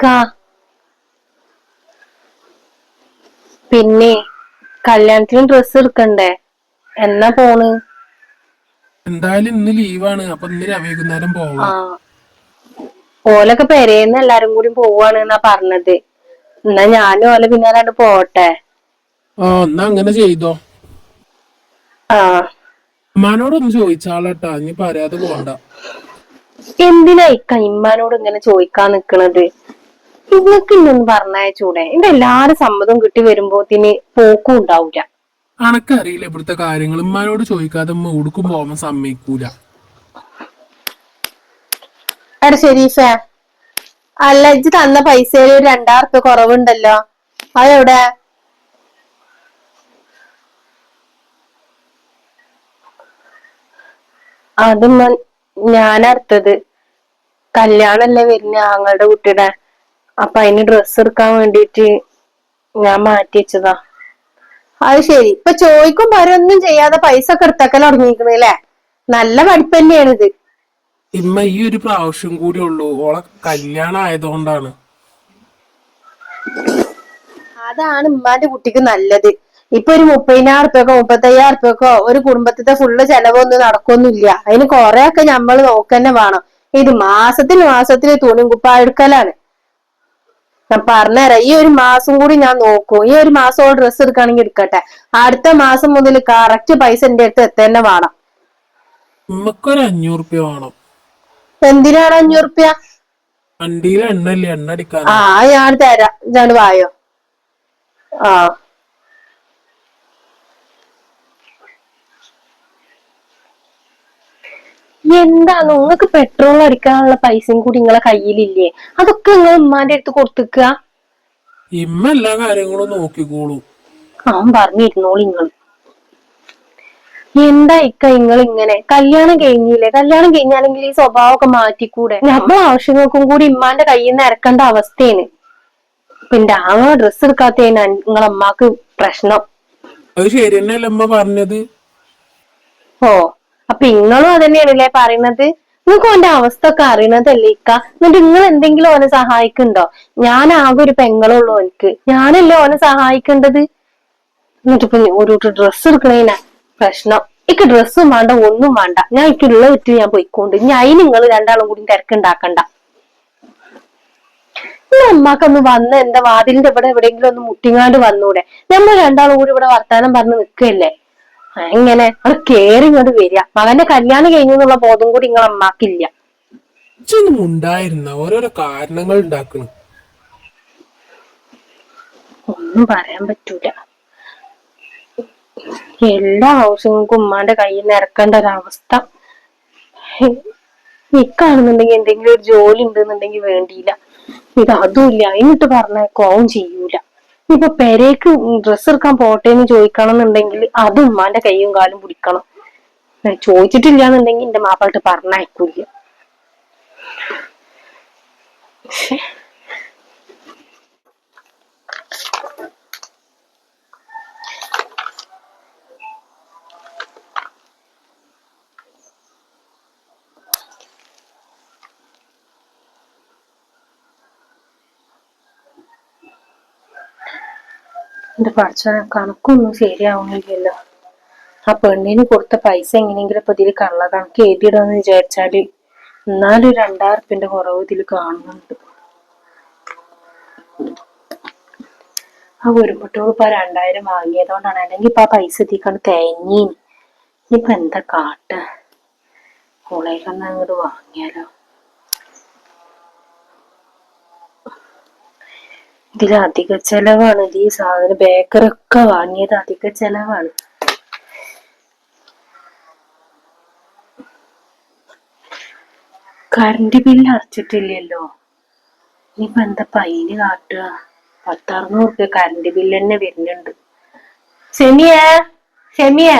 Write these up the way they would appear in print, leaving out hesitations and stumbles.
ഇക്ക പിന്നെ കല്യാണത്തിന് ഡ്രസ്സ് എടുക്കണ്ടേ? എന്നാ പോണ്? എന്തായാലും ഇന്ന് ലീവാണ്. അപ്പൊ ഇന്ന് വൈകുന്നേരം ആ, പോവാ. ഓലൊക്കെ പെരേന്ന് എല്ലാരും കൂടി പോവാണ് എന്നാ പറഞ്ഞത്. എന്നാ ഞാനും ഓല പിന്നാലാണ്ട് പോട്ടെ. എന്നാ അങ്ങനെ ചെയ്തോ. ആ, ഉമ്മാനോടൊന്ന് ചോദിച്ചാളട്ടാ, ഇനി പറയാതെ പോണ്ട. എന്തിനാ ഇക്ക ഇമ്മാനോട് ഇങ്ങനെ ചോദിക്കാൻ നിക്കണത്? ഇങ്ങക്ക് ഇന്നൊന്ന് പറഞ്ഞയച്ചൂടെ? എന്റെ എല്ലാരും സമ്മതം കിട്ടി വരുമ്പോത്തിന് പോക്കും ഉണ്ടാവൂല. അനക്കറിയില്ല ഇവിടുത്തെ കാര്യങ്ങൾ. ഉമ്മാനോട് ചോദിക്കാതെ ഉമ്മ ഉടുക്കും പോവാൻ സമ്മതിക്കൂല. എടാ ഷെരീഫേ, അല്ല ഇജ്ജ് തന്ന പൈസയിൽ ഒരു 2000 ഉറുപ്പിക കുറവുണ്ടല്ലോ, അതെവിടെ? അത് ഞാനടുത്തത് കല്യാണല്ലേ വരുന്ന ആങ്ങളുടെ കുട്ടിയുടെ. അപ്പൊ അതിന് ഡ്രസ്സ് എടുക്കാൻ വേണ്ടിട്ട് ഞാൻ മാറ്റി വെച്ചതാ. അത് ശരി. ഇപ്പൊ ചോദിക്കും ഒന്നും ചെയ്യാതെ പൈസ ഒക്കെ എടുത്തക്കൽ തുടങ്ങിയിരിക്കണല്ലേ? നല്ല പഠിപ്പ് തന്നെയാണിത്. ഇമ്മ ഈ ഒരു പ്രാവശ്യം കൂടി ഉള്ളൂ. ഓളെ കല്യാണം ആയതുകൊണ്ടാണ്. അതാണ് ഉമ്മാന്റെ കുട്ടിക്ക് നല്ലത്. ഇപ്പൊ ഒരു 30,000 ഉറുപ്പ്യക്കോ 35,000 ഉറുപ്പ്യക്കോ ഒരു കുടുംബത്തിന്റെ ഫുള്ള് ചെലവൊന്നും നടക്കൊന്നുമില്ല. അതിന് കൊറേ ഒക്കെ നമ്മൾ നോക്കന്നെ വേണം. ഇത് മാസത്തിന് തുണിയും കുപ്പായം എടുക്കലാണ്. ഞാൻ പറഞ്ഞുതരാം, ഈ ഒരു മാസം കൂടി ഞാൻ നോക്കൂ. ഈ ഒരു മാസം ഡ്രസ്സ് എടുക്കുകയാണെങ്കിൽ എടുക്കട്ടെ. അടുത്ത മാസം മുതൽ കറക്റ്റ് പൈസ എന്റെ അടുത്ത് എത്തന്നെ വേണം. ഉമ്മക്കൊരു 500 വേണം. എന്തിനാണ് 500 ഉറുപ്പ്യ? വണ്ടിയിൽ എണ്ണല്ലേ, എണ്ണ ആ, അടിക്കാനാ. ഞാൻ തരാം. ഇജാണ്ട് വായോ. ആ, എന്താണ് നിങ്ങൾക്ക് പെട്രോൾ അടിക്കാനുള്ള പൈസയും കൂടി നിങ്ങളെ കയ്യിലില്ലേ? അതൊക്കെ നിങ്ങൾ ഉമ്മാന്റെ അടുത്ത് കൊടുത്തുക്കുക. ഇമ്മ എല്ലാ കാര്യങ്ങളും നോക്കിക്കോളൂ. അവൻ പറഞ്ഞിരുന്നോളൂ. നിങ്ങൾ എന്താ ഇക്ക നിങ്ങൾ ഇങ്ങനെ? കല്യാണം കഴിഞ്ഞില്ലേ? കല്യാണം കഴിഞ്ഞാലെങ്കിൽ ഈ സ്വഭാവമൊക്കെ മാറ്റിക്കൂടെ? നമ്മളെ ആവശ്യങ്ങൾക്കും കൂടി ഇമ്മാന്റെ കയ്യിൽ നിന്ന് ഇറക്കേണ്ട അവസ്ഥയാണ്. പിന്നെ ആ ഡ്രസ്സ് എടുക്കാത്തതിനാ നിങ്ങളെ അമ്മാക്ക് പ്രശ്നം. അത് ശരി തന്നെയല്ലേ അമ്മ പറഞ്ഞത്. ഓ, അപ്പൊ നിങ്ങളും അതന്നെയാണല്ലേ പറയുന്നത്? നിങ്ങൾക്ക് ഓന്റെ അവസ്ഥ ഒക്കെ അറിയണതല്ലേ ഇക്ക? എന്നിട്ട് നിങ്ങൾ എന്തെങ്കിലും ഓനെ സഹായിക്കുന്നുണ്ടോ? ഞാൻ ആകെ ഒരു പെങ്ങളുള്ളൂ എനിക്ക്. ഞാനല്ലേ ഓനെ സഹായിക്കേണ്ടത്? എന്നിട്ടിപ്പൊ ഒരു ഡ്രസ്സ് എടുക്കണേനാ പ്രശ്നം. എനിക്ക് ഡ്രസ്സും വേണ്ട, ഒന്നും വേണ്ട. ഞാൻ എനിക്കുള്ള വിറ്റ് ഞാൻ പോയിക്കൊണ്ട്. ഇനി അതിന് നിങ്ങൾ രണ്ടാളും കൂടി തിരക്കുണ്ടാക്കണ്ട. അമ്മാക്കൊന്ന് വന്ന് എന്താ വാതിലിന്റെ ഇവിടെ എവിടെയെങ്കിലും ഒന്ന് മുട്ടിങ്ങാണ്ട് വന്നൂടെ? നമ്മൾ രണ്ടാളും കൂടി ഇവിടെ വർത്താനം പറഞ്ഞ് നിൽക്കല്ലേ? എങ്ങനെ അത് കേറി ഇങ്ങോട്ട് വരിക? മകന്റെ കല്യാണം കഴിഞ്ഞു എന്നുള്ള ബോധം കൂടി നിങ്ങളെ അമ്മാക്കില്ല. ഇച്ചൊന്നും ഉണ്ടായിരുന്ന ഓരോരോ കാരണങ്ങൾ ഉണ്ടാക്കണം. ഒന്നും പറയാൻ പറ്റൂല. എല്ലാ ആവശ്യങ്ങൾക്കും ഉമ്മാന്റെ കയ്യിൽ നിന്ന് ഇറക്കേണ്ട ഒരവസ്ഥ. നിക്കാണെന്നുണ്ടെങ്കിൽ എന്തെങ്കിലും ഒരു ജോലി ഉണ്ടെന്നുണ്ടെങ്കിൽ വേണ്ടിയില്ല. ഇത് അതും ഇല്ല. എന്നിട്ട് പറഞ്ഞേക്കോവും ചെയ്യൂല. ഇപ്പൊ പെരേക്ക് ഡ്രസ്സ് എടുക്കാൻ പോട്ടേന്ന് ചോദിക്കണം എന്നുണ്ടെങ്കിൽ അത് ഉമ്മാന്റെ കൈയും കാലും പിടിക്കണം. ചോദിച്ചിട്ടില്ല എന്നുണ്ടെങ്കിൽ എന്റെ മാപ്പാട്ട് പറഞ്ഞയക്കൂല. എന്റെ പഠിച്ചവനെ കണക്കൊന്നും ശരിയാവുന്നില്ലല്ലോ. ആ പെണ്ണിന് കൊടുത്ത പൈസ എങ്ങനെയെങ്കിലും ഇപ്പൊ ഇതിൽ കള്ള കണക്ക് എഴുതിയിടാന്ന് വിചാരിച്ചാല് എന്നാലും 2000 ഉറുപ്പിന്റെ കുറവ് ഇതിൽ കാണുന്നുണ്ട്. ആ ഒരുപെട്ടോട് ഇപ്പൊ 2000 വാങ്ങിയതുകൊണ്ടാണ്. അല്ലെങ്കിൽ ഇപ്പൊ ആ പൈസ എത്തിക്കാണ്ട് തേങ്ങി. ഇനിയിപ്പൊ എന്താ കാട്ട? കോളേജൊന്നും അങ്ങോട്ട് വാങ്ങിയാലോ. ഇതിൽ അധിക ചെലവാണ്. ഈ സാധനം ബേക്കറി ഒക്കെ വാങ്ങിയത് അധിക ചെലവാണ്. കറണ്ട് ബില്ല് അടച്ചിട്ടില്ലല്ലോ. ഇനിയിപ്പൊ എന്താ പൈന് കാട്ടുക? 1000-600 ഉറുപ്പിക കറണ്ട് ബില്ല് തന്നെ വരുന്നുണ്ട്. ഷെമിയേ, ഷെമിയേ,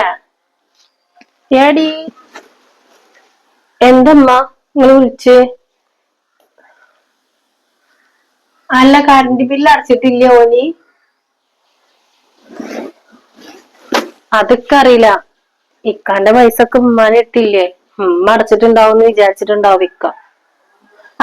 ഏടി? എന്തമ്മ നിങ്ങൾ വിളിച്ച്? അല്ല, കറണ്ട് ബില്ല് അടച്ചിട്ടില്ല ഓന്? അതൊക്കെ അറിയില്ല. ഇക്കാന്റെ പൈസ ഒക്കെ ഉമ്മാനെ ഇട്ടില്ലേ? ഉമ്മ അടച്ചിട്ടുണ്ടാവും എന്ന് വിചാരിച്ചിട്ടുണ്ടാവും ഇക്ക.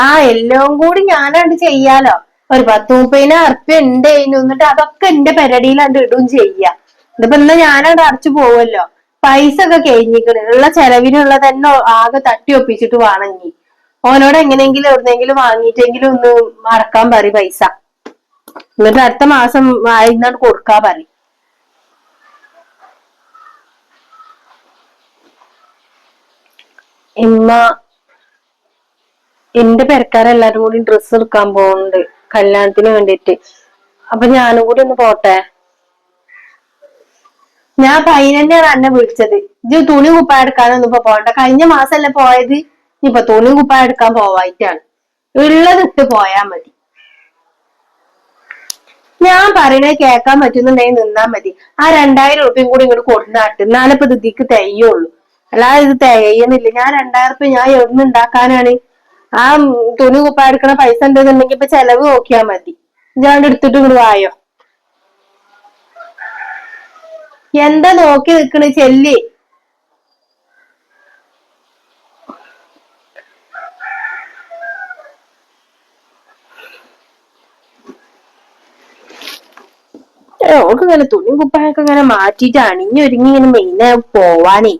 ആ, എല്ലാം കൂടി ഞാനാണ്ട് ചെയ്യാലോ. ഒരു 10-30,000 ഉണ്ട് അതിന്. എന്നിട്ട് അതൊക്കെ എന്റെ പെരടിയിലാണ്ട് ഇടും ചെയ്യാ. ഇതിപ്പോ ഇന്ന് ഞാനവിടെ അടച്ചു പോവല്ലോ. പൈസ ഒക്കെ കഴിഞ്ഞിക്കണ്. ഉള്ള ചെലവിനുള്ള തന്നെ ആകെ തട്ടി ഒപ്പിച്ചിട്ട് വേണമെങ്കിൽ ഓനോട് എങ്ങനെയെങ്കിലും എവിടെന്നെങ്കിലും വാങ്ങിയിട്ടെങ്കിലും ഒന്ന് അടക്കാൻ പറയും പൈസ. എന്നിട്ട് അടുത്ത മാസം ഇന്നാണ്ട് കൊടുക്കാ പറയും. ഇമ്മ എന്റെ പെരക്കാരെല്ലാരും കൂടി ഡ്രസ്സ് എടുക്കാൻ പോകുന്നുണ്ട് കല്യാണത്തിന് വേണ്ടിട്ട്. അപ്പൊ ഞാനും കൂടി ഒന്ന് പോട്ടെ. ഞാൻ പൈനന്നെയാണ് എന്നെ വിളിച്ചത്. ഇത് തുണി കുപ്പായ എടുക്കാനൊന്നും ഇപ്പൊ പോകണ്ട. കഴിഞ്ഞ മാസല്ലേ പോയത്. ഇപ്പൊ തുണി കുപ്പായ എടുക്കാൻ പോവായിട്ടാണ്. ഉള്ളത് ഇട്ട് പോയാ മതി. ഞാൻ പറയണത് കേൾക്കാൻ പറ്റുന്നുണ്ടെങ്കിൽ നിന്നാ മതി. ആ 2,000 ഉറുപ്പ്യം കൂടി ഇങ്ങോട്ട് കൊടുന്നാട്ട്. എന്നാലേ ഇപ്പൊ ഇതിക്ക് തികയുള്ളൂ. അല്ലാതെ ഇത് തികയുന്നില്ല. ഞാൻ 2,000 ഉറുപ്പ്യ ഞാൻ എവിടുന്ന് ഉണ്ടാക്കാനാണ്? ആ തുണി കുപ്പായ എടുക്കണ പൈസ ഉണ്ടെന്നുണ്ടെങ്കിൽ ഇപ്പൊ ചെലവ് നോക്കിയാ മതി. ഇജാണ്ട് എടുത്തിട്ട് ഇങ്ങോട്ട് വായോ. എന്താ നോക്കി നിക്കണ്? ചെല്ലി. ഓൾക്ക് ഇങ്ങനെ തുണി കുപ്പായൊക്കെ ഇങ്ങനെ മാറ്റിട്ട് അണിഞ്ഞൊരുങ്ങി ഇങ്ങനെ മെയിന പോവാനേ.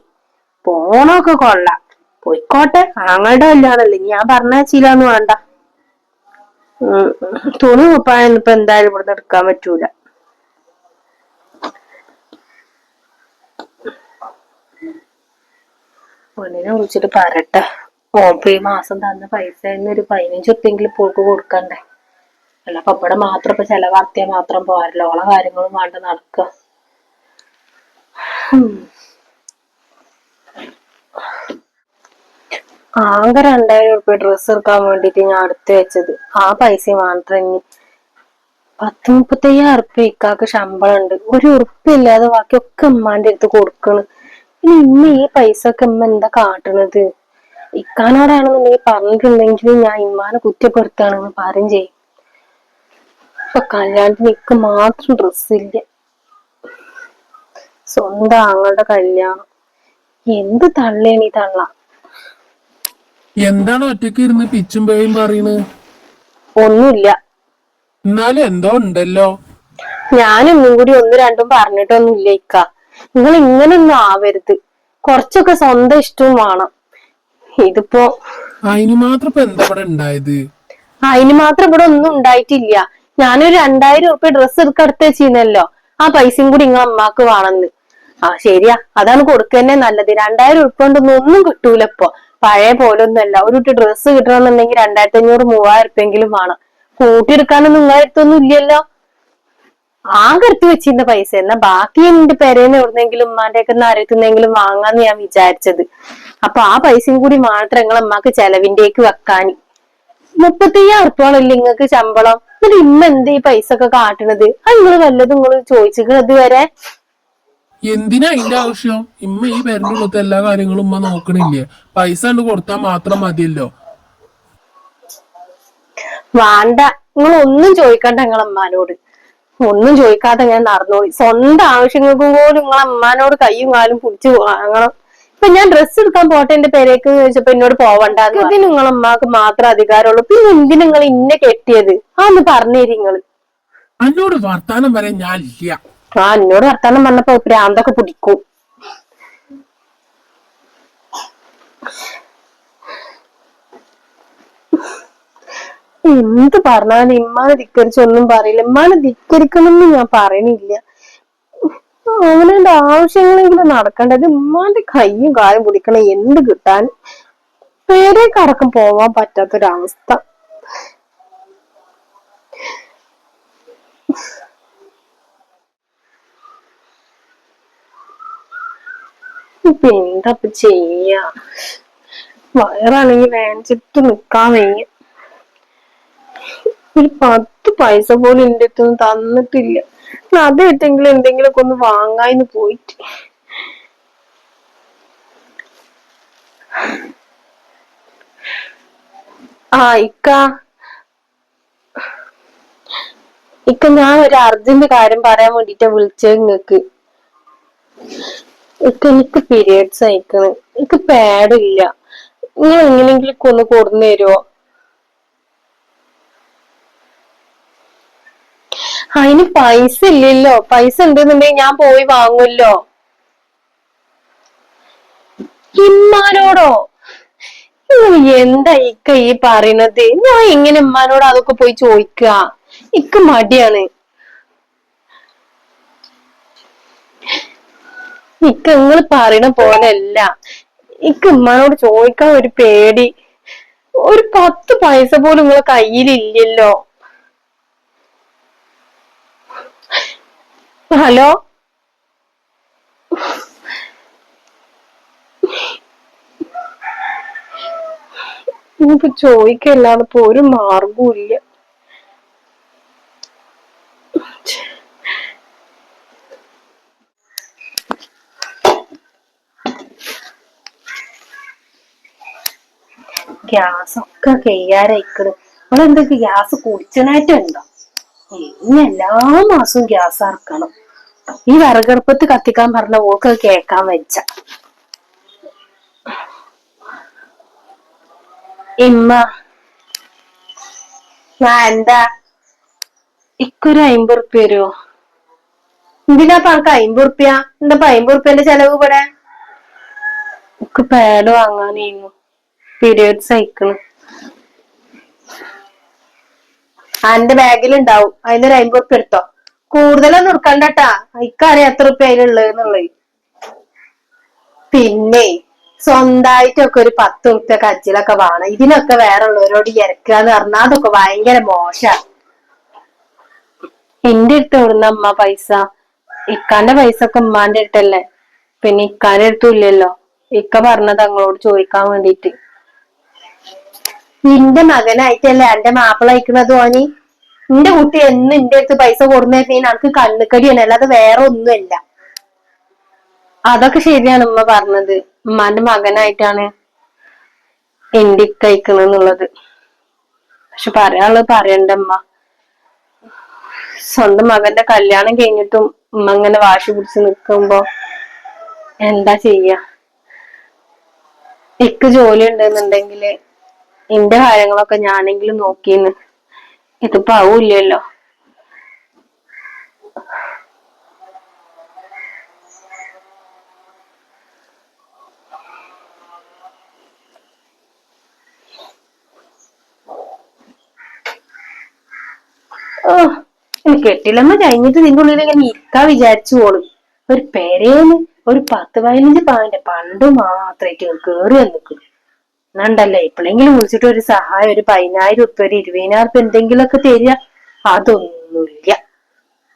പോണൊക്കെ കൊള്ളാം. പോയിക്കോട്ടെ, ആങ്ങളുടെ കല്യാണല്ലേ, ഞാൻ പറഞ്ഞാച്ചില്ലാന്ന് വേണ്ട. തുണി കുപ്പായൊന്നും ഇപ്പൊ എന്തായാലും ഇവിടുന്ന് എടുക്കാൻ പറ്റൂല. പെണ്ണിനെ വിളിച്ചിട്ട് പറയട്ടെ. ഓപ്പ ഈ മാസം തന്ന പൈസ ഒരു 15 ഉറുപ്പ്യെങ്കിലും പോക്ക് കൊടുക്കണ്ടേ. അല്ല അപ്പൊ ഇവിടെ മാത്രം ഇപ്പൊ ചെലവാർത്തിയാ മാത്രം പോരല്ലോ. ഓളെ കാര്യങ്ങളും വേണ്ട നടക്കുക. ആകെ 2,000 ഉറുപ്പ്യ ഡ്രസ്സ് എടുക്കാൻ വേണ്ടിട്ട് ഞാൻ അടുത്ത് വെച്ചത്. ആ പൈസ മാത്രം ഇനി 10-35,000 ഉറുപ്പ്യ ഇക്കാക്ക് ശമ്പളം ഉണ്ട്. ഒരു ഉറുപ്പില്ലാതെ ബാക്കിയൊക്കെ ഉമ്മാന്റെ അടുത്ത് കൊടുക്കണ്. ഇനി ഇമ്മ ഈ പൈസ ഒക്കെ ഉമ്മ എന്താ കാട്ടണത്? ഇക്കാനോടാണെന്നുണ്ടെങ്കിൽ പറഞ്ഞിട്ടുണ്ടെങ്കിൽ ഞാൻ ഇമ്മാനെ കുറ്റപ്പെടുത്താണെന്ന് പറയും ചെയ്യും. ഇപ്പൊ കല്യാണത്തിന് ഇക്ക് മാത്രം ഡ്രസ്സില്ല. സ്വന്തം ആങ്ങളുടെ കല്യാണം. എന്ത് തള്ളേണീ തള്ള. എന്താണ് ഒറ്റയ്ക്ക് ഇരുന്ന് പിച്ചും പേയും പറയണ്? ഒന്നുമില്ല. എന്നാലും എന്തോ ഉണ്ടല്ലോ. ഞാനൊന്നും കൂടി 1-2 പറഞ്ഞിട്ടൊന്നും ഇല്ല ഇക്ക. നിങ്ങൾ ഇങ്ങനൊന്നും ആവരുത്. കുറച്ചൊക്കെ സ്വന്തം ഇഷ്ടവും വേണം. ഇതിപ്പോ അതിന് മാത്രം ഇപ്പൊ എന്താ ഇവിടെ ഉണ്ടായത്? അതിന് മാത്രം ഇവിടെ ഒന്നും ഉണ്ടായിട്ടില്ല. ഞാനൊരു 2,000 ഉറുപ്പ്യ ഡ്രസ്സ് എടുത്ത് വെച്ചിരുന്നല്ലോ. ആ പൈസയും കൂടി നിങ്ങളെ അമ്മാക്ക് വേണമെന്ന്. ശരിയാ, അതാണ് കൊടുക്കന്നെ നല്ലത്. 2,000 ഉറുപ്പ്യ കൊണ്ടൊന്നും ഒന്നും കിട്ടൂല ഇപ്പൊ. പഴയ പോലൊന്നുമല്ല. ഒരു ഡ്രസ്സ് കിട്ടണമെന്നുണ്ടെങ്കിൽ 2,500-3,000 ഉറുപ്പ്യെങ്കിലും വേണം. കൂട്ടിയെടുക്കാനൊന്നും നിങ്ങളെ അടുത്തൊന്നും ഇല്ലല്ലോ. ആകെ എടുത്ത് വെച്ചിരുന്ന പൈസ എന്നാ ബാക്കി എന്റെ പെരേന്ന് എവിടുന്നെങ്കിലും ഉമ്മാന്റെ ഒക്കെ ആരെടുത്തെങ്കിലും വാങ്ങാന്ന് ഞാൻ വിചാരിച്ചത്. അപ്പൊ ആ പൈസയും കൂടി മാത്രം നിങ്ങളെ അമ്മക്ക് ചെലവിന്റേക്ക് വെക്കാന്. 35,000 ഉറുപ്പ്യോളല്ലേ നിങ്ങക്ക് ശമ്പളം. എന്നിട്ട് ഇമ്മ എന്താ ഈ പൈസ ഒക്കെ കാട്ടണത്? അത് നിങ്ങള് വല്ലതും നിങ്ങള് ചോദിച്ചിക്കണത് വരെ? എന്തിനാ അതിന്റെ ആവശ്യം? ഇമ്മ ഈ പേരിന്റെ ഉള്ളത്തെ എല്ലാ കാര്യങ്ങളും ഉമ്മ നോക്കണില്ലേ? പൈസ കൊണ്ട് കൊടുത്താൽ മാത്രം മതിയല്ലോ. വേണ്ട, നിങ്ങൾ ഒന്നും ചോദിക്കണ്ട നിങ്ങളെ അമ്മാനോട്. ഒന്നും ചോദിക്കാതെ ഞാൻ നടന്നോളി. സ്വന്തം ആവശ്യങ്ങൾക്കും പോലും നിങ്ങളെ അമ്മാനോട് കയ്യും കാലും പിടിച്ച് വാങ്ങണം. ഇപ്പൊ ഞാൻ ഡ്രസ്സ് എടുക്കാൻ പോട്ടെ എന്റെ പെരേക്ക് ചോദിച്ചപ്പോ എന്നോട് പോവണ്ടെന്ന്. ഇതിന് നിങ്ങളെ അമ്മാക്ക് മാത്രം അധികാരമുള്ളൂ. പിന്നെ എന്തിനാ നിങ്ങൾ ഇന്നെ കെട്ടിയത്? അതൊന്ന് പറഞ്ഞേരി നിങ്ങള്. എന്നോട് വർത്താനം വരെ ഞാൻ ഇല്ല. എന്നോട് വർത്താനം പറഞ്ഞപ്പോ പ്രാന്തൊക്കെ പിടിക്കും. എന്ത് പറഞ്ഞാലും ഇമ്മാനെ ധിക്കരിച്ചൊന്നും പറയില്ല. ഇമ്മാനെ ധിക്കരിക്കണമെന്ന് ഞാൻ പറയണില്ല. അവനെന്റെ ആവശ്യങ്ങളെങ്കിലും നടക്കേണ്ടത്. ഉമ്മാന്റെ കയ്യും കാലും പിടിക്കണം എന്ത് കിട്ടാൻ. പേരേക്കടക്കം പോവാൻ പറ്റാത്തൊരവസ്ഥ. ഇപ്പൊ എന്താ ചെയ്യാ? വയറാണെങ്കിൽ വേദനിച്ചിട്ട് നിക്കാൻ വയ്യ. ഒരു 10 പൈസ പോലും എന്റെ അടുത്തൊന്നും തന്നിട്ടില്ല. അതായിട്ടെങ്കിലും എന്തെങ്കിലുമൊക്കെ ഒന്ന് വാങ്ങായിന്ന് പോയിട്ട്. ഇക്ക ഞാൻ ഒരു അർജന്റ് കാര്യം പറയാൻ വേണ്ടിട്ടാ വിളിച്ചത് നിങ്ങക്ക്. എനിക്ക് പീരിയഡ്സ് അയക്കണ്. എനിക്ക് പാഡില്ല. നിങ്ങൾ എങ്ങനെയെങ്കിലും ഒന്ന് കൊടുന്നു തരുമോ? അതിന് പൈസ ഇല്ലല്ലോ. പൈസ ഉണ്ടെന്നുണ്ടെങ്കിൽ ഞാൻ പോയി വാങ്ങുമല്ലോ. ഇമ്മാനോടോ? എന്താ ഇക്ക ഈ പറയണത്? ഞാൻ എങ്ങനെ ഉമ്മാനോട് അതൊക്കെ പോയി ചോദിക്ക? ഇക്ക് മടിയാണ്. ഇക്ക നിങ്ങൾ പറയണ പോലെയല്ല. ഇക്ക് ഉമ്മാനോട് ചോദിക്കാൻ ഒരു പേടി. ഒരു 10 പൈസ പോലും നിങ്ങളെ കയ്യിലില്ലല്ലോ. ഹലോ, ഇനിയിപ്പോ ചോദിക്കല്ലാതെ ഇപ്പൊ ഒരു മാർഗവും ഇല്ല. ഗ്യാസ് ഒക്കെ കയ്യാറായിക്കണ്. നമ്മളെന്തൊക്കെ ഗ്യാസ് കുടിച്ചനായിട്ടുണ്ടോ? ഇനി എല്ലാ മാസവും ഗ്യാസ് ഇറക്കണം. ഈ വിറകടുപ്പത്ത് കത്തിക്കാൻ പറഞ്ഞ ഓൾക്ക് കേക്കാൻ വെച്ച ഇമ്മ ഞാൻ എന്താ ഇക്കൊരു 50 ഉറുപ്പ്യ വരുമോ? എന്തിനാ പണക്ക് 50 ഉറുപ്പ്യ? എന്താ 50 ഉറുപ്പ്യന്റെ ചെലവ് ഇവിടെ? എനിക്ക് പാഡ് വാങ്ങാനായിരുന്നു. പീരിയഡ്സ് അയക്കണ്. എന്റെ ബാഗിലുണ്ടാവും. അതിനൊരു 50 ഉറുപ്പ്യ എടുത്തോ. കൂടുതലൊന്നും എടുക്കണ്ടട്ടാ. ഇക്കറിയാം എത്ര ഉറുപ്പ്യ അതിലുള്ളത്. പിന്നെ സ്വന്തമായിട്ടൊക്കെ ഒരു 10 ഉറുപ്പ്യ കജ്ജിലൊക്കെ വേണം. ഇതിനൊക്കെ വേറെ ഉള്ളവരോട് ഇരക്കാന്ന് പറഞ്ഞാൽ അതൊക്കെ ഭയങ്കര മോശ. എന്റെ അടുത്ത് എവിടുന്ന അമ്മ പൈസ? ഇക്കാന്റെ പൈസ ഒക്കെ ഉമ്മാന്റെ അടുത്തല്ലേ. പിന്നെ ഇക്കാന്റെ അടുത്തും ഇല്ലല്ലോ. ഇക്ക പറഞ്ഞത് അങ്ങോട്ട് ചോദിക്കാൻ വേണ്ടിട്ട്. നിന്റെ മകനായിട്ടല്ലേ എന്റെ മാപ്പിള അയക്കണത് ഓനി. നിന്റെ കുട്ടി എന്ന് എന്റെ അടുത്ത് പൈസ കൊടുന്നേന് എനിക്ക് കണ്ണുക്കടിയാണ്, അല്ലാതെ വേറെ ഒന്നുമല്ല. അതൊക്കെ ശരിയാണ് ഉമ്മ പറഞ്ഞത്. ഉമ്മാന്റെ മകനായിട്ടാണ് എന്റെ ഇക്ക അയക്കണെന്നുള്ളത്. പക്ഷെ പറയാനുള്ളത് പറയണ്ട ഉമ്മ. സ്വന്തം മകന്റെ കല്യാണം കഴിഞ്ഞിട്ടും ഉമ്മ ഇങ്ങനെ വാശി പിടിച്ച് നിക്കുമ്പോ എന്താ ചെയ്യ? ഇക്ക് ജോലി ഉണ്ടെന്നുണ്ടെങ്കില് എന്റെ കാര്യങ്ങളൊക്കെ ഞാനെങ്കിലും നോക്കിന്ന്. ഇതിപ്പോ ആവൂല്ലല്ലോ. ഓ, കെട്ടിലമ്മ കഴിഞ്ഞിട്ട് നിന്റെ ഉള്ളിൽ ഇങ്ങനെ ഇരിക്കാ വിചാരിച്ചു പോണു. ഒരു പെരേന്ന് ഒരു 10-15 പവന്റെ പണ്ട് മാത്രമായിട്ട് കേറി വന്നിക്കുന്നു. എന്നാണ്ടല്ലേ എപ്പോഴെങ്കിലും വിളിച്ചിട്ട് ഒരു സഹായം, ഒരു 10,000 ഉറുപ്പ്യ, ഒരു 20,000 ഉറുപ്പ്യ എന്തെങ്കിലുമൊക്കെ തരിക. അതൊന്നുമില്ല.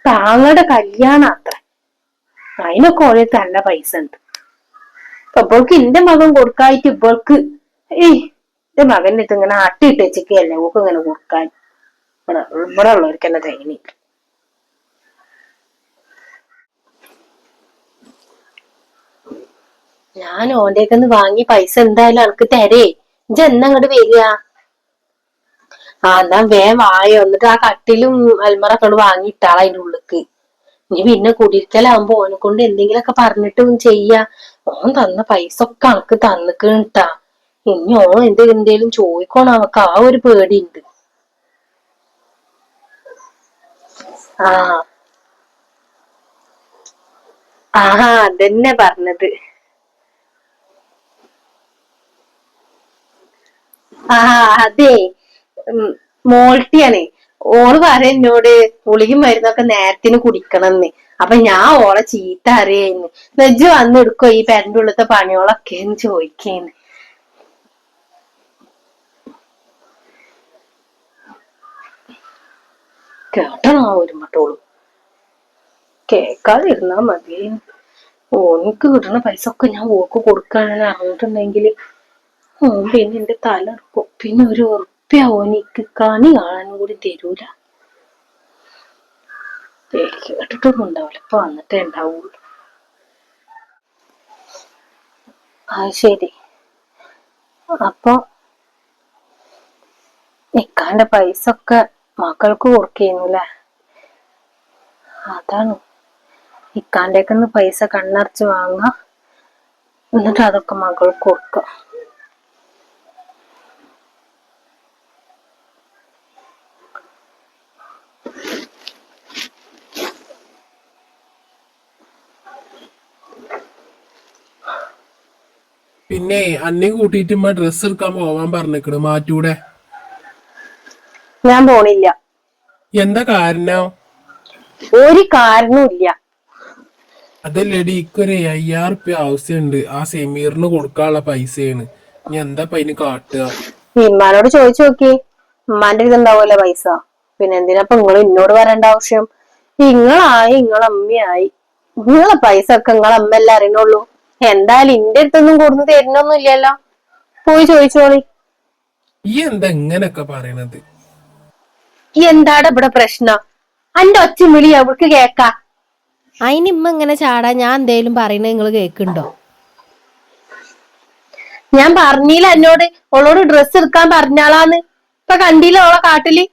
താങ്കളുടെ കല്യാണം അത്ര, അതിനൊക്കെ ഓരോ നല്ല പൈസ ഉണ്ട്. അപ്പോൾക്ക് എന്റെ മകൻ കൊടുക്കായിട്ട് ഇവൾക്ക് എന്റെ മകന്റെ അടുത്ത് ഇങ്ങനെ അട്ടിയിട്ട് വെച്ചിക്കല്ലേ ഓക്ക് ഇങ്ങനെ കൊടുക്കാൻ. ഇവിടെ ഉള്ളവർക്ക് എന്നെ തേങ്ങയില്ല. ഞാൻ ഓന്റെയൊക്കെ വാങ്ങി പൈസ എന്തായാലും അനക്ക് തരേ. ഇജ്ജ് എന്നാ അങ്ങോട്ട് വരിക? എന്നാ വേഗം വായോ. എന്നിട്ട് ആ കട്ടിലും അൽമറൊക്കെ വാങ്ങി ഇട്ടാള അതിന്റെ ഉള്ളിക്ക്. ഇനി പിന്നെ കുടിയിരിക്കലാവുമ്പോ ഓനെ കൊണ്ട് എന്തെങ്കിലുമൊക്കെ പറഞ്ഞിട്ടും ചെയ്യാ. ഓൻ തന്ന പൈസ ഒക്കെ അനക്ക് തന്നിക്കിട്ടാ. ഇനി ഓൻ എന്തേലും ചോദിക്കോണം, അവക്ക് ആ ഒരു പേടിയുണ്ട്. ആ അതന്നെ പറഞ്ഞത്. അതെ, മോൾട്ടിയാണ്. ഓള് പറയും എന്നോട് ഗുളികയും മരുന്നൊക്കെ നേരത്തിന് കുടിക്കണമെന്ന്. അപ്പൊ ഞാൻ ഓളെ ചീത്ത അറിയായിരുന്നു. നെജ്ജ് വന്നെടുക്കോ ഈ പെരന്റെ ഉള്ളത്തെ പണികളൊക്കെ എന്ന് ചോദിക്കേന്ന്. കേട്ടണോ ഒരുമട്ടോളൂ? കേക്കാതിരുന്നാ മതി. ഓനിക്ക് കിട്ടുന്ന പൈസ ഒക്കെ ഞാൻ ഓക്ക് കൊടുക്കാണെന്ന് അറിഞ്ഞിട്ടുണ്ടെങ്കില് ഓൻ പിന്നെ എന്റെ തല എടുക്കും. പിന്നെ ഒരു ഉറുപ്പ്യ ഓനിക്ക് കണി കാണാനും കൂടി തരൂല. കേട്ടിട്ടൊന്നും ഉണ്ടാവില്ല. ഇപ്പൊ വന്നിട്ടേ ഉണ്ടാവുള്ളൂ. ശരി. അപ്പൊ ഇക്കാന്റെ പൈസ ഒക്കെ മക്കൾക്ക് കൊടുക്കേന്നുല്ലേ? അതാണ്. ഇക്കാന്റെയൊക്കെ പൈസ കണ്ണടച്ച് വാങ്ങാ, എന്നിട്ട് അതൊക്കെ മകൾക്ക് കൊടുക്ക. പിന്നെ അന്നെ കൂട്ടിയിട്ട് ഉമ്മ ഡ്രസ്സ് എടുക്കാൻ പോവാൻ പറഞ്ഞിക്കണ്, മാറ്റൂടെ? ഞാൻ പോണില്ല. എന്താ കാരണം? ഒരു കാരണവും ഇല്ല. അതല്ലടി, ഇക്കൊരു 5000 ആവശ്യമുണ്ട്. ആ സെമീറിന് കൊടുക്കാനുള്ള പൈസയാണ്. ഇനി എന്താ അതിന് കാട്ടുക? ഇമ്മാനോട് ചോദിച്ചു നോക്കി. ഉമ്മാന്റെ അടുത്ത് ഉണ്ടാവുമല്ലോ പൈസ. പിന്നെ എന്തിനാ നിങ്ങൾ എന്നോട് വരേണ്ട ആവശ്യം? ഇങ്ങളായി ഇങ്ങളെ അമ്മയായി, നിങ്ങളെ പൈസ ഒക്കെ നിങ്ങളെ അമ്മയല്ലേ അറിയണുള്ളൂ. എന്തായാലും ഇന്റെ അടുത്തൊന്നും കൊടുന്ന് തരുന്നൊന്നും ഇല്ലല്ലോ. പോയി ചോദിച്ചോളി. ഈ എന്താ ഇങ്ങനൊക്കെ പറയണത്? എന്താടാ ഇവിടെ പ്രശ്നം? അന്റെ ഒച്ച വിളി അവൾക്ക് കേക്കാ. അതിന് ഇമ്മ ഇങ്ങനെ ചാടാ? ഞാൻ എന്തേലും പറയണ നിങ്ങള് കേക്കുണ്ടോ? ഞാൻ പറഞ്ഞില്ല എന്നോട് ഓളോട് ഡ്രസ്സ് എടുക്കാൻ പറഞ്ഞാളാന്ന്. ഇപ്പൊ കണ്ടില്ല ഓളെ കാട്ടില്.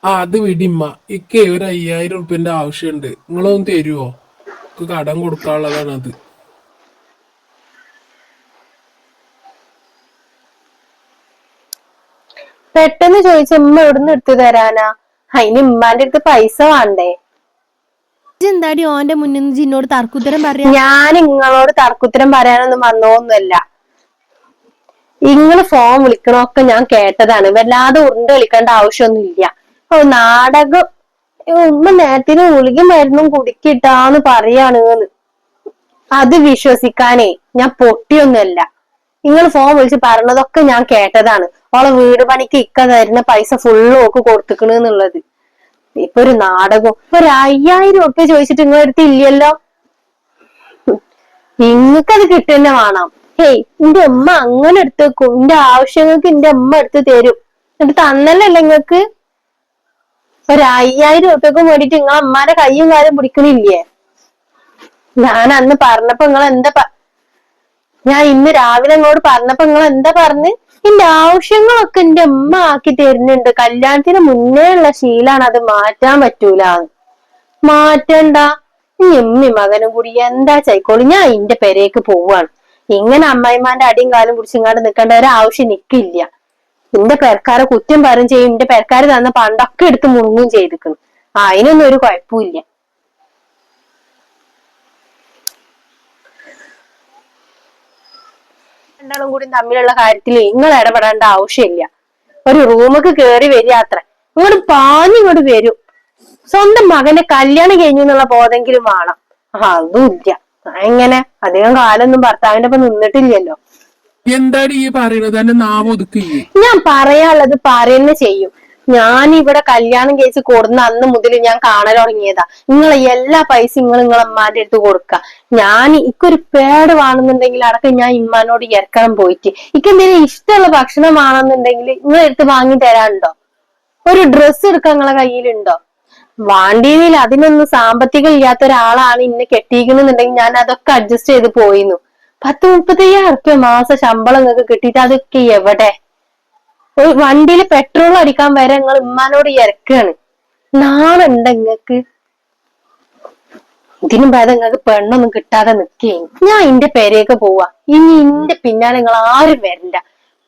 അത് വിടിമ്മ, ഇക്കേ ഒരു 5000 ആവശ്യമുണ്ട്. നിങ്ങളൊന്ന് തരുവോ? കടം കൊടുക്കാനുള്ളതാണ് അത്. പെട്ടെന്ന് ചോദിച്ച ഉമ്മ എവിടുന്ന് എടുത്തു തരാനാ? അതിന് ഉമ്മാന്റെ അടുത്ത് പൈസ വേണ്ടേ? എന്താടി ഓന്റെ മുന്നിൽ നിന്ന് ജിന്നോട് തർക്കുത്തരം പറയാ? ഞാൻ നിങ്ങളോട് തർക്കുത്തരം പറയാനൊന്നും വന്നോന്നല്ല. ഇങ്ങള് ഫോൺ വിളിക്കണൊക്കെ ഞാൻ കേട്ടതാണ്. വല്ലാതെ ഉരുണ്ട് കളിക്കേണ്ട ആവശ്യമൊന്നും ഇല്ല. നാടകം ഉമ്മ നേരത്തിന് ഗുളിക മരുന്നും കുടിക്കിട്ടാന്ന് പറയാണ്ന്ന്. അത് വിശ്വസിക്കാനേ ഞാൻ പൊട്ടിയൊന്നുമല്ല. നിങ്ങൾ ഫോൺ വിളിച്ച് പറഞ്ഞതൊക്കെ ഞാൻ കേട്ടതാണ്. ഓളെ വീട് പണിക്ക് ഇക്ക തരുന്ന പൈസ ഫുള്ള് ഓക്ക് കൊടുത്തിക്കണെന്നുള്ളത്. ഇപ്പൊ ഒരു നാടകം. ഒരു 5000 ചോദിച്ചിട്ട് നിങ്ങളെ അടുത്ത് ഇല്ലല്ലോ. നിങ്ങൾക്കത് കിട്ടുന്നെ വേണം. ഹേയ്, എന്റെ അമ്മ അങ്ങനെ എടുത്ത് വെക്കും. എന്റെ ആവശ്യങ്ങൾക്ക് എന്റെ അമ്മ എടുത്ത് തരും. എന്നിട്ട് തന്നല്ലേ നിങ്ങക്ക്? ഒരു 5000 വേണ്ടിട്ട് നിങ്ങളെ അമ്മാന്റെ കയ്യും കാലും പിടിക്കണില്ലേ? ഞാൻ അന്ന് പറഞ്ഞപ്പോ നിങ്ങൾ എന്താ ഞാൻ ഇന്ന് രാവിലെ അങ്ങോട്ട് പറഞ്ഞപ്പോ നിങ്ങൾ എന്താ പറഞ്ഞ്? എന്റെ ആവശ്യങ്ങളൊക്കെ എന്റെ അമ്മ ആക്കി തരുന്നുണ്ട്. കല്യാണത്തിന് മുന്നേ ഉള്ള ശീലാണ്, അത് മാറ്റാൻ പറ്റൂല. മാറ്റണ്ട. എമ്മി മകനും കൂടി എന്താ ചൈക്കോളി. ഞാൻ ഇന്റെ പെരേക്ക് പോവാണ്. ഇങ്ങനെ അമ്മായിമാന്റെ അടിയും കാലും പിടിച്ചിങ്ങാണ്ട് നിൽക്കേണ്ട ഒരാവശ്യം നിക്കില്ല. എന്റെ പെരക്കാരെ കുറ്റം പറയും ചെയ്യും. എന്റെ പെരക്കാര് തന്ന പണ്ടൊക്കെ എടുത്ത് മുങ്ങും ചെയ്തിക്കണം. അതിനൊന്നും ഒരു കുഴപ്പമില്ല. രണ്ടാളും കൂടി തമ്മിലുള്ള കാര്യത്തിൽ നിങ്ങൾ ഇടപെടേണ്ട ആവശ്യമില്ല. ഒരു റൂമൊക്കെ കേറി വരിക. ഇങ്ങോട്ട് പാഞ്ഞിങ്ങോട്ട് വരും. സ്വന്തം മകന്റെ കല്യാണം കഴിഞ്ഞു എന്നുള്ള ബോധെങ്കിലും വേണം. അതും ഇല്ല. എങ്ങനെ? അധികം കാലൊന്നും ഭർത്താവിന്റെ ഒപ്പം നിന്നിട്ടില്ലല്ലോ. എന്താടി ഈ പറയുന്നത്? എന്നെ നാവ് ഒതുക്കില്ലേ? ഞാൻ പറയാനുള്ളത് പറയുന്ന ചെയ്യും. ഞാൻ ഇവിടെ കല്യാണം കഴിച്ച് കൊടുന്ന അന്ന് മുതൽ ഞാൻ കാണൽ തുടങ്ങിയതാ. നിങ്ങളെ എല്ലാ പൈസയും നിങ്ങളെ അമ്മാന്റെ അടുത്ത് കൊടുക്ക. ഞാൻ ഇക്കൊരു പേട് വേണമെന്നുണ്ടെങ്കിൽ അടക്കം ഞാൻ ഇമ്മാനോട് ഇറക്കണം പോയിട്ട്. ഇക്കെന്തെങ്കിലും ഇഷ്ടമുള്ള ഭക്ഷണം വേണമെന്നുണ്ടെങ്കിൽ നിങ്ങളെ അടുത്ത് വാങ്ങി തരാനുണ്ടോ? ഒരു ഡ്രസ്സ് എടുക്കാൻ നിങ്ങളെ കയ്യിലുണ്ടോ? വാണ്ടിയിൽ അതിനൊന്നും സാമ്പത്തികം ഇല്ലാത്ത ഒരാളാണ് ഇന്നെ കെട്ടിയിരിക്കണെന്നുണ്ടെങ്കിൽ ഞാൻ അതൊക്കെ അഡ്ജസ്റ്റ് ചെയ്ത് പോയിരുന്നു. 10-35,000 മാസം ശമ്പളം നിങ്ങൾക്ക് കിട്ടിയിട്ട് അതൊക്കെ എവിടെ? ഒരു വണ്ടിയിൽ പെട്രോൾ അടിക്കാൻ വരെ നിങ്ങൾ ഉമ്മാനോട് ഇറക്കാണ്. നാളുണ്ട് നിങ്ങക്ക്? ഇതിനും ഭേദം നിങ്ങൾക്ക് പെണ്ണൊന്നും കിട്ടാതെ നിക്കേ. ഞാൻ ഇന്റെ പേരേക്ക് പോവാ. ഇനി ഇന്റെ പിന്നാലെ നിങ്ങൾ ആരും വരണ്ട.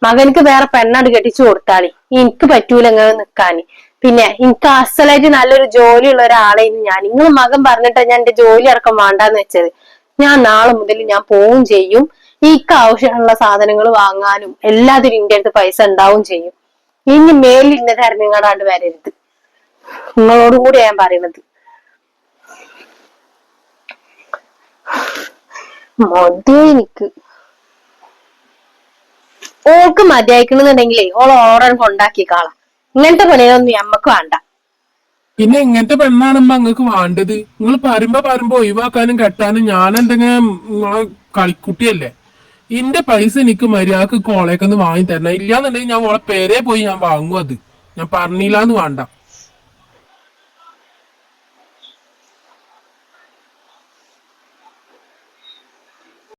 മകനക്ക് വേറെ പെണ്ണാട് കെട്ടിച്ചു കൊടുത്താളി. എനിക്ക് പറ്റൂല ഇങ്ങനെ നിക്കാന്. പിന്നെ എനിക്ക് അസലായിട്ട് നല്ലൊരു ജോലിയുള്ള ഒരാളെ നിങ്ങൾ മകൻ പറഞ്ഞിട്ടാ ഞാൻ എന്റെ ജോലി അടക്കം വേണ്ടാന്ന് വെച്ചത്. ഞാൻ നാളെ മുതൽ ഞാൻ പോവും ചെയ്യും. ഈക്ക് ആവശ്യമുള്ള സാധനങ്ങൾ വാങ്ങാനും എല്ലാത്തിനും ഇന്റെ അടുത്ത് പൈസ ഉണ്ടാവും ചെയ്യും. ഇനി മേലിൽ ഇന്ന തെരഞ്ഞെങ്ങാണ്ട് വരരുത്. നിങ്ങളോടും കൂടി ഞാൻ പറയുന്നത്. മതിയെനിക്ക്. ഓൾക്ക് മതിയായിക്കണെന്നുണ്ടെങ്കിലേ ഓളോടെ കൊണ്ടാക്കിക്കാളാം. ഇങ്ങനത്തെ പണിയൊന്നും നമ്മക്ക് വേണ്ട. പിന്നെ എങ്ങനത്തെ പെണ്ണാണമ്മ നിങ്ങൾക്ക് വേണ്ടത്? നിങ്ങൾ പറയുമ്പോ ഒഴിവാക്കാനും കെട്ടാനും ഞാൻ എന്തെങ്കിലും നിങ്ങളെ കളിക്കുട്ടിയല്ലേ? ഇന്റെ പൈസ എനിക്ക് മര്യാദക്ക് കോളേക്കൊന്ന് വാങ്ങി തരണം. ഇല്ലാന്നുണ്ടെങ്കിൽ ഞാൻ ഓളെ പേരെ പോയി ഞാൻ വാങ്ങും. അത് ഞാൻ പറഞ്ഞില്ലാന്ന് വേണ്ട.